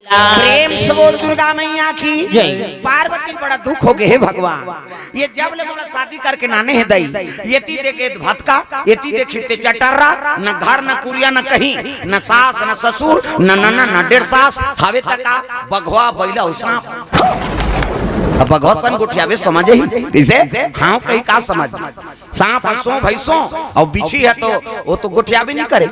प्रेम से बोल दुर्गा मैया की जय। पार्वती बड़ा दुख हो गए, हे भगवान, ये जब ले मोला शादी करके नाने है दई, येती देखे भटका, येती देखी ते चटर्रा, न घर न कुरिया न कहीं, न सास न ससुर न नना न डेढ़ सास, हवे तका बघवा बैला उसना अब भगवान गुठियावे समझे ही कैसे हाँ कहीं का समझ सांप हंसो भैंसो और बिछी है तो वो तो गुठियावे नहीं करे,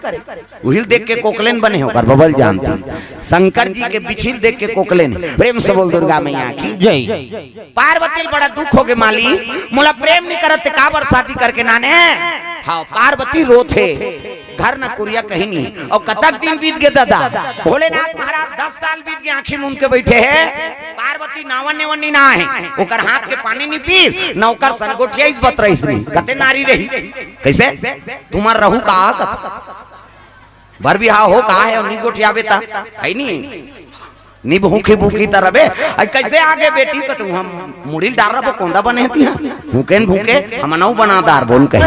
उहिल देख के कोकलेन बने होकर बबल जानती शंकर जी के बिछिल देख के कोकलेन। प्रेम से बोल दुर्गा मैया की जय। पार्वती बड़ा दुख हो गए, माली मोला प्रेम नहीं करते काबर शादी करके नाने। हाँ पार्वती रोथे, घर न कुरिया कहीं नहीं। और कतक दिन बीत गए दादा, भोलेनाथ महाराज 10 साल बीत गए, आंखें मूंद के बैठे हैं। पार्वती नावन नेवनी ना है, ओकर हाथ के पानी नहीं पी, न ओकर सनगोठिया इस बत रही नहीं, कते नारी रही कैसे तुम्हार रहू का कत भर भी हो का है और निगोठिया बेटा है नहीं नी भूखी भूखी तरबे कैसे आगे बेटी का तू हम मुड़िल डाल रहा कोंदा बने थी भूखे भूखे हम नौ बनादार बोल के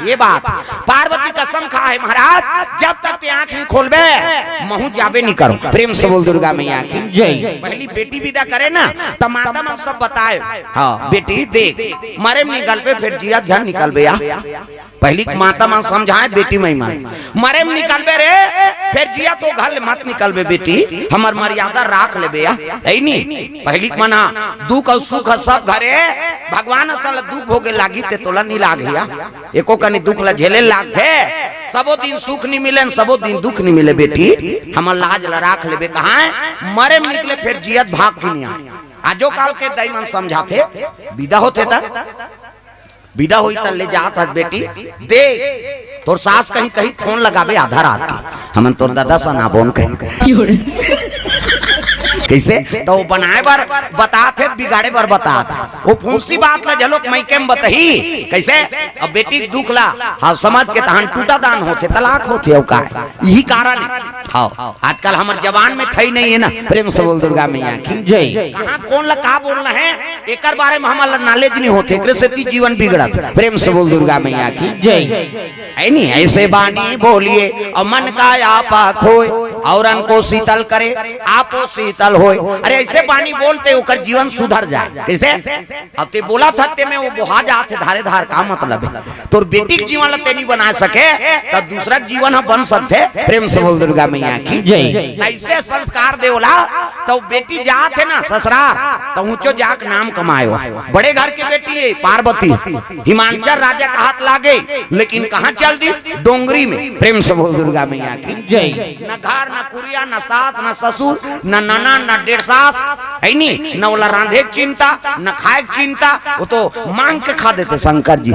ये बात पार्वती कसम खा है महाराज, जब तक ते आंख नहीं खोलबे महू जाबे नहीं करो। प्रेम से बोल दुर्गा मैया की जय। पहली बेटी विदा करे ना तो माता मन सब बताए, हाँ बेटी देख मरे में निकल पे फिर जिया झन निकल बे या पहली माता मन समझाए बेटी मई मन मरे में निकल बे रे फिर जिया तो घर मत निकल बे बेटी, हमार मर्यादा राख ले बे या नहीं। पहली मना दुख और सुख सब घरे भगवान असल दुख भोगे लागी ते तोला नहीं लाग या एको कनी दुख ला झेले लागथे, सबो दिन सुख नहीं मिले सबो दिन दुख नहीं मिले बेटी, हमार लाज ला राख लेबे कहाँ है मरे में निकले फिर जियत भाग की नहीं आए। आजो काल के दाईमन समझाते विदा होते था विदा हुई त ले जात हस बेटी देख तोर सास कहीं कहीं फोन लगाबे आधा रात की हमन तोर दादा सा ना बोन कहीं कैसे तो बनाए बार बताते बिगाड़े बार बताता वो फूसी बात ला झलोक मई के बताही कैसे अब बेटी दुख ला हाँ समझ के तहन टूटा दान होते तलाक होते का यही कारण है। हाँ आजकल हमारे जवान में थई नहीं है ना। प्रेम से बोल दुर्गा मैया की जय। कहाँ कौन ला का बोलना है एक बारे में हमारा नॉलेज नहीं होते, जीवन बिगड़ा। प्रेम से बोल दुर्गा मैया की जय। है नहीं ऐसे बानी बोलिए और मन का आपा खोए और को शीतल करे आपो शीतल होए। अरे ऐसे बानी बोलते उकर जीवन सुधर जाए कैसे अब ते बोला था ते में वो बुहा जाते धारे धार का मतलब है तोर बेटी के जीवन लते नहीं बना सके तब दूसरा जीवन हम बन सकते। प्रेम से बोल दुर्गा मैया की जय। ऐसे संस्कार देवला तो बेटी जात है ना ससुराल तो ऊंचो जाक नाम कमायो। बड़े घर के बेटी है पार्वती हिमांचल राजा का हाथ लागे लेकिन कहाँ चल दी डोंगरी में। प्रेम से बोल दुर्गा मैया की जय। न घर न कुरिया न सास न ससुर न नना न डेढ़ सास है नहीं, न वाला रांधे चिंता न खाए चिंता, वो तो मांग के खा देते शंकर जी।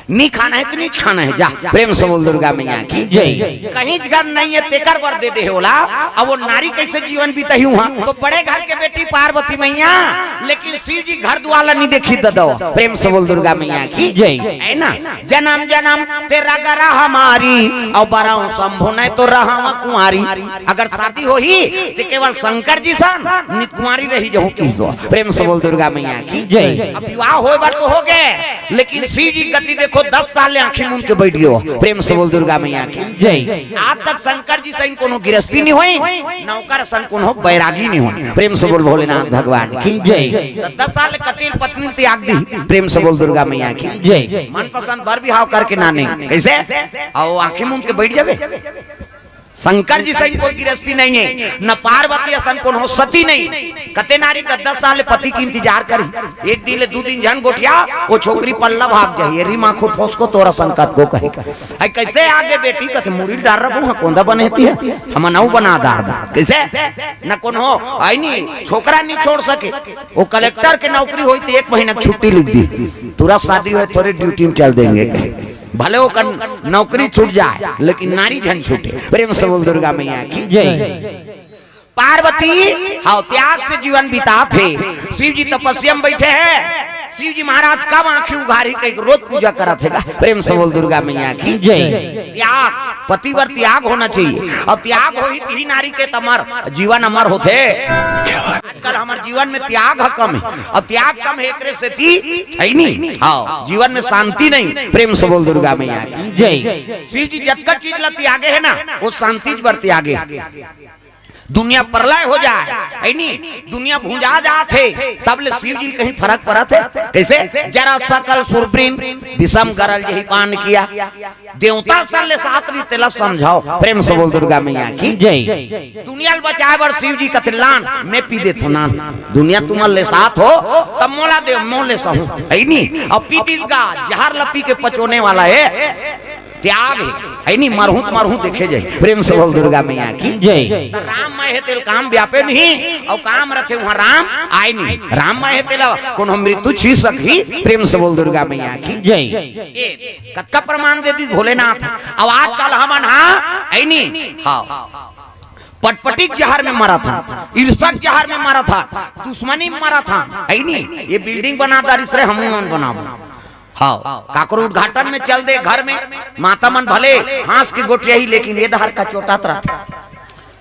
नहीं खाना है तो नहीं खाना है जा। प्रेम से बोल दुर्गा मैया की जय। कहीं घर नहीं है तेकर वर दे दे होला अब वो नारी कैसे जीवन बीता ही तो बड़े घर के बेटी पार्वती मैया लेकिन शिव जी घर द्वाला नहीं देखी दो। प्रेम से बोल दुर्गा मैया की जय। है ना जन्म जन्म तेरा गरा हमारी और बराऊ शंभु नहीं तो रहा कुंवारी। अगर शादी हो ही तो केवल शंकर जी सन नित कुंवारी रही जाऊँ किसो। प्रेम से बोल दुर्गा मैया की जय। अब विवाह हो बार तो हो गए लेकिन शिव जी गति देखो 10 साल आंखें मूंद के बैठ गयो। प्रेम से बोल दुर्गा मैया की जय। आज तक शंकर जी से कोनो गिरस्ती नहीं हुई नौकर सन कोनो बैरागी नहीं हुई। प्रेम से बोल भोलेनाथ भगवान की जय। 10 साल कतील पत्नी त्याग दी। प्रेम से बोल दुर्गा मैया की जय। मन पसंद भर भी हाव करके नाने कैसे और आंखें मूंद के बैठ जावे। शंकर जी से कोई गिरस्ती नहीं है न पार्वती असन कौन हो सती नहीं। कते नारी 10 साल पति की इंतजार करी एक दिन ले 2 दिन जन गोठिया वो छोकरी पल्ला भाग जाए री माँ को फोस को तोरा संकट को कहे आई कैसे आगे बेटी कथे मुड़ी डाल रहा कोंदा बनेती है हम नौ बनादार कैसे न कौन हो आई नहीं छोकरा नहीं छोड़ सके वो कलेक्टर के नौकरी हुई तो 1 महीना छुट्टी लिख दी तुरंत शादी हुई थोड़ी ड्यूटी में चल देंगे भले वो नौकरी छूट जाए लेकिन नारी झन छूटे। प्रेम से बोल दुर्गा मैया की जय। पार्वती हाँ त्याग से जीवन बिता थे। शिव जी तपस्या में बैठे हैं शिव जी महाराज कब आंखें उघारी के रोज पूजा करा थे। प्रेम से बोल दुर्गा मैया की जय। त्याग, पतिवर त्याग होना चाहिए और त्याग हो ही नारी के तमर जीवन अमर होते। आजकल हमारे जीवन में त्याग कम है और त्याग कम है एकरे से है नहीं। हाँ, जीवन में शांति नहीं। प्रेम से बोल दुर्गा मैया की जय। शिव जी जब तक चीज ला त्यागे है ना वो शांति पर त्यागे। दुनिया प्रलय हो जाए है नहीं, दुनिया भूंजा जाते तब ले शिव जी कहीं फर्क पड़ा थे। कैसे जरा सकल सुरप्रीन विषम गरल यही पान किया देवता सन ले साथ भी तेला समझाओ। प्रेम से बोल दुर्गा मैया की जय। दुनिया बचाए बर शिव जी कतलान मैं पी दे थो ना। दुनिया तुम ले साथ हो तब मोला दे मोले सहू है नहीं। और पीतीस का जहर लपी के पचोने वाला है त्याग है नहीं। मरहूत देखे जाए। प्रेम से बोल दुर्गा मैया की जय। राम मय तेल काम व्यापे नहीं और काम रथे वहाँ राम आए नहीं। राम मय तेल कौन मृत्यु छी सकी। प्रेम से बोल दुर्गा मैया की जय। कत्का प्रमाण दे दी भोलेनाथ। अब आजकल हम है नहीं। हाँ, पटपटिक जहर में मरा था, ईर्षक जहर में मरा था, दुश्मनी में मरा था है नहीं। ये बिल्डिंग बना दारिस रहे हम बना। हाँ, काकरो उद्घाटन में चल दे घर में माता मन भले हांस की गोटिया ही लेकिन ये दहर का चोटा था।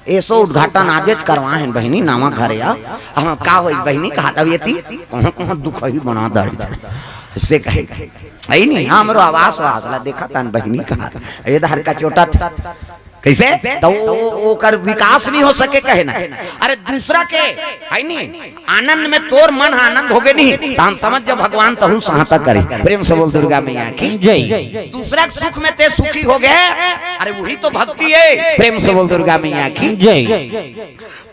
ऐसो उद्घाटन आजेज करवा है बहनी नामा घरे हम का होई बहनी कहा तबियती कहां दुख ही बना दारी इससे कहेगा है नहीं। हमरो आवाज आसला देखा तन बहनी कहा ये दहर का चोटा था। कैसे तो वो कर विकास नहीं हो सके कहे ना। अरे दूसरा के है नहीं आनंद में तोर मन आनंद हो गए नहीं तो समझ जब भगवान तहु सहायता करे। प्रेम से बोल दुर्गा मैया की जय। दूसरा सुख में ते सुखी हो गए। अरे वही तो भक्ति है। प्रेम से बोल दुर्गा मैया की जय।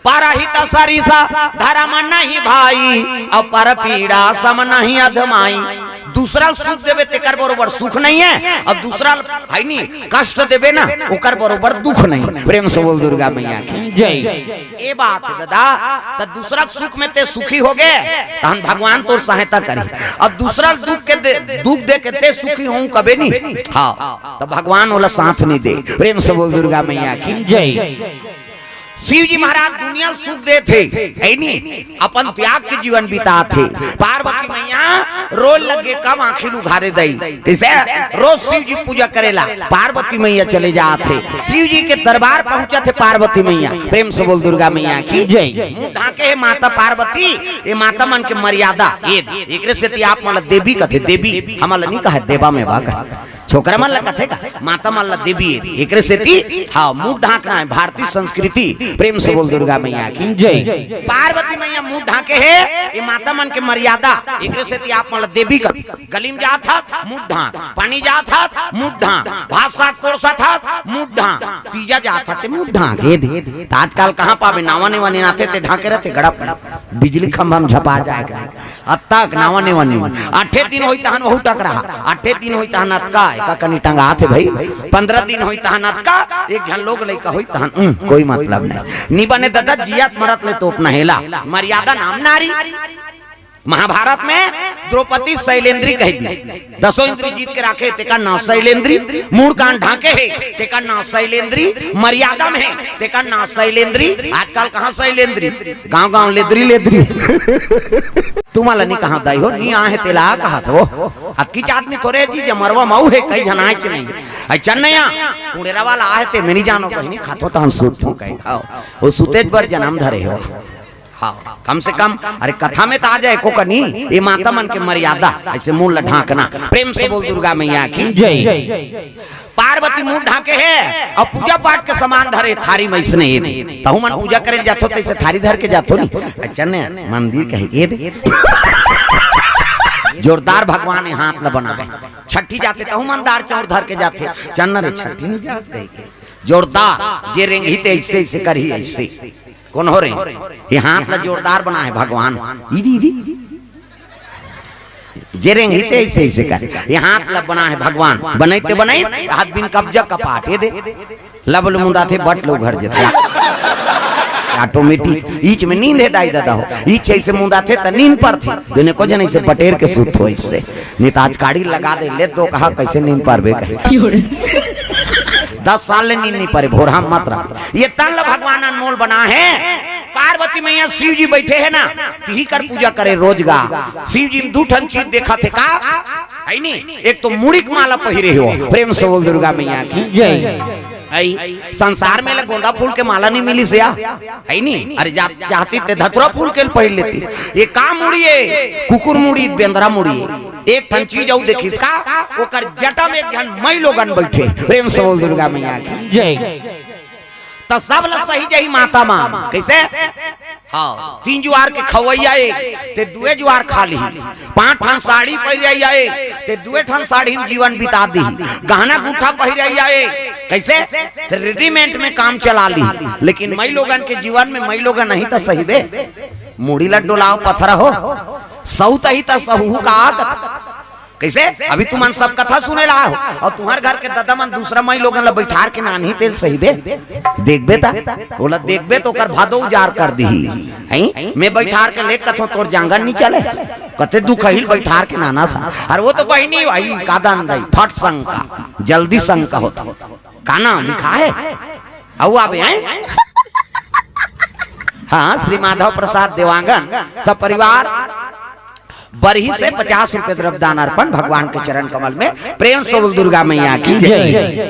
परहित सरिसा धर्म नहीं भाई और पर पीड़ा सम नहीं अधमाई। दूसरा सुख देवे तेकर बरोबर सुख नहीं है और दूसरा है नहीं कष्ट देवे ना ओकर बरोबर दुख नहीं। प्रेम से बोल दुर्गा मैया की जय। ये बात है दादा। तो दूसरा सुख में ते सुखी हो गए तो हम भगवान तोर सहायता करी और दूसरा दुख दे के ते सुखी हूँ कभी नहीं। हाँ, तो भगवान वाला साथ नहीं दे। प्रेम से बोल दुर्गा मैया की जय। शिव जी महाराज दुनिया सुख दे थे है नहीं, अपन त्याग के जीवन बिता थे। पार्वती मैया रोज लगे कब आंखें उघारे दई। कैसे रोज शिव जी पूजा करेला पार्वती मैया चले जाते। शिव जी के दरबार पहुंचा थे पार्वती मैया। प्रेम से बोल दुर्गा मैया की जय। मुंह ढाके है माता पार्वती। ये माता मन के मर्यादा एक से आप मतलब देवी कथे देवी हमला नहीं कहा देवा में भागा छोकरा मन कथे का माता मन देवी एक से हाँ मुंह ढाकना है भारतीय संस्कृति। प्रेम से बोल दुर्गा मैया की जय। पार्वती मैया मुंह ढाके है ये माता मन के मर्यादा एक से आप मतलब देवी का गली में जा था मुंह ढाक, पानी जा था मुंह ढाक, भाषा कोर्सा था मुंह ढाक, तीजा जा था मुंह ढाक। ये आजकल कहाँ पावे नावा नेवा नाथे ते ढाके रहते गड़प बिजली खंभा में झपा जाए अब तक नावा नेवा नहीं। 8 दिन होई तहन वहु टक रहा 8 दिन होई तहन अतका का कनी टंगा थे भाई 15 दिन होई तहन अतका एक झन लोग लइका होई तहन कोई मतलब नहीं। नी बने दादा जियात मरत ले तोप नहेला मर्यादा नाम नारी। महाभारत में द्रौपदी शैलेंद्री कह दी 10 इंद्री जीत के रखे तेका नाम शैलेंद्री। मूड कान ढाके है तेका नाम शैलेंद्री। मर्यादा में है तेका नाम शैलेंद्री। आजकल कहाँ शैलेंद्री गांव गांव लेद्री लेद्री तुम्हारा नहीं कहा दाई हो नहीं आहे तेला कहा तो अक्की चाट में थोड़े जी जमरवा माऊ है कई जनाए च नहीं है चन्नैया कुड़ेरा वाला आहे ते मैं नहीं जानो कहीं नहीं खातो तो हम सूत हूं कहीं खाओ वो सुतेज पर जन्म धरे हो। हाँ, कम से कम अरे कथा में तो आ जाए को कनी ये माता मन के मर्यादा ऐसे मुंह ढाकना। प्रेम से बोल दुर्गा मैया की जय। पार्वती मुंह ढाके है और पूजा पाठ के सामान धरे थारी में इसने तहु मन पूजा करे जातो तो इसे थारी धर के जातो नहीं। अच्छा ने मंदिर कहे दे जोरदार भगवान ने हाथ ल बना है। छठी जाते तहु मनदार चौर धर के जाते चन्ना रे छठी नहीं जात कहे जोरदार जे रेंगी ते ऐसे ऐसे करी ऐसे कौन हो रहे ये हाथ ला जोरदार बना है भगवान जेरेंग हिते ऐसे ऐसे कर ये हाथ ला बना है भगवान बनैते बनाई हाथ बिन कब्जा कपाट ये दे लबल मुंदा थे बट लोग घर जेते ऑटोमेटिक ईच में नींद है दाई दादा हो ईच ऐसे मुंदा थे त नींद पर थे दुने को जन ऐसे बटेर के सूत हो इससे नेताज काड़ी लगा दे ले दो कहा कैसे नींद पर बे कहे 10 साल ले नींद नहीं पड़े भोरा मत रहा। ये तन भगवान अनमोल बना है। पार्वती मैया शिव जी बैठे है ना, तिही कर पूजा करे रोजगार। शिव जी दू ठन चीज देखा थे का है नी, एक तो मुड़ी की माला पहिरे हो, प्रेम से बोल दुर्गा मैया की जय। आई संसार में गोंदा फूल के माला नहीं मिली से है नी, अरे चाहती ते धतुरा फूल के पहन लेती। ये का मुड़ी है, कुकुर मुड़ी, बेंद्रा मुड़ी। एक ठन चीज और देखिस का, ओकर जटा में एक जन मई लोगन बैठे, प्रेम से बोल दुर्गा मैया की जय। तो सब ला सही जही माता मां कैसे, हाँ 3 जुआर के खवैया ते 2 जुआर खा ली, 5 ठन साड़ी पहिर आए ते 2 ठन साड़ी में जीवन बिता दी, गहना गुठा पहिर आए कैसे ते रेडीमेड में काम चला ली। लेकिन मई लोगन के जीवन में मई लोगन नहीं तो सही बे, मुड़ी लड्डू लाओ पत्थर हो सऊ तही तो सहू का कैसे। अभी तुम सब कथा सुने रहा हो और तुम्हारे घर के दादा मन दूसरा मई लोगन ला बैठार के नानी तेल सही बे देखबे ता बोला देखबे तो कर भादो उजार कर दी हैं। मैं बैठार के ले कथो तोर जांगन नहीं चले कते दुख हिल बैठार के नाना सा। अरे वो तो बहिनी भाई कादन दई फट संग का जल्दी संग का होता काना लिखा है औ आबे हैं। हाँ श्री माधव प्रसाद देवांगन सब परिवार बरही से 50 रुपए द्रव्यदान अर्पण भगवान के चरण कमल में, प्रेम से बोल दुर्गा मैया की जय।